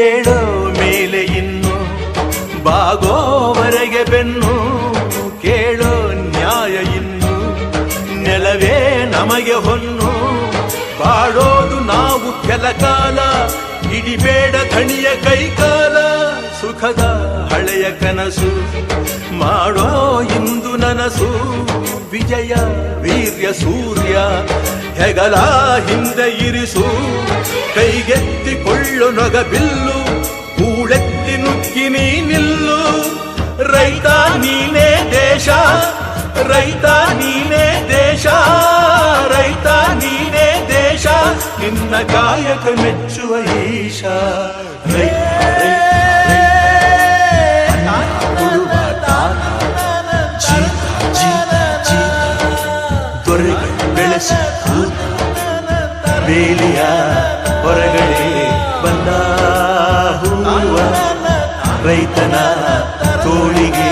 ಏಳೋ ಮೇಲೆ ಇನ್ನು ಬಾಗೋವರೆಗೆ ಬೆನ್ನು ಕೇಳೋ ನ್ಯಾಯ ಇನ್ನು ನೆಲವೇ ನಮಗೆ ಹೊನ್ನು ಬಾಳೋದು ನಾವು ಕೆಲ ಕಾಲ ಹಿಡಿಬೇಡ ಧಣಿಯ ಕೈಕಾಲ ಸುಖದ ಹಳೆಯ ಕನಸು ಮಾಡೋ ಇಂದು ನನಸು ವಿಜಯ ವೀರ್ಯ ಸೂರ್ಯ ಹೆಗಲ ಹಿಂದೆ ಇರಿಸು ಕೈಗೆತ್ತಿಕೊಳ್ಳು ನೊಗಬಿಲ್ಲು ಕೂಳೆತ್ತಿ ನುಗ್ಗಿ ನೀ ನಿಲ್ಲು ರೈತ ನೀನೇ ದೇಶ ರೈತ ನೀನೇ ದೇಶ ರೈತ ನೀನೇ ದೇಶ ನಿನ್ನ ಕಾಯಕ ಮೆಚ್ಚುವ ಈಶ ದೊರೆಗಳು ಬೆಳೆಸಿ ಬೇಲಿಯ ಹೊರಗಡೆ ಬಂದ ಹೂವ ರೈತನ ತೋಳಿಗೆ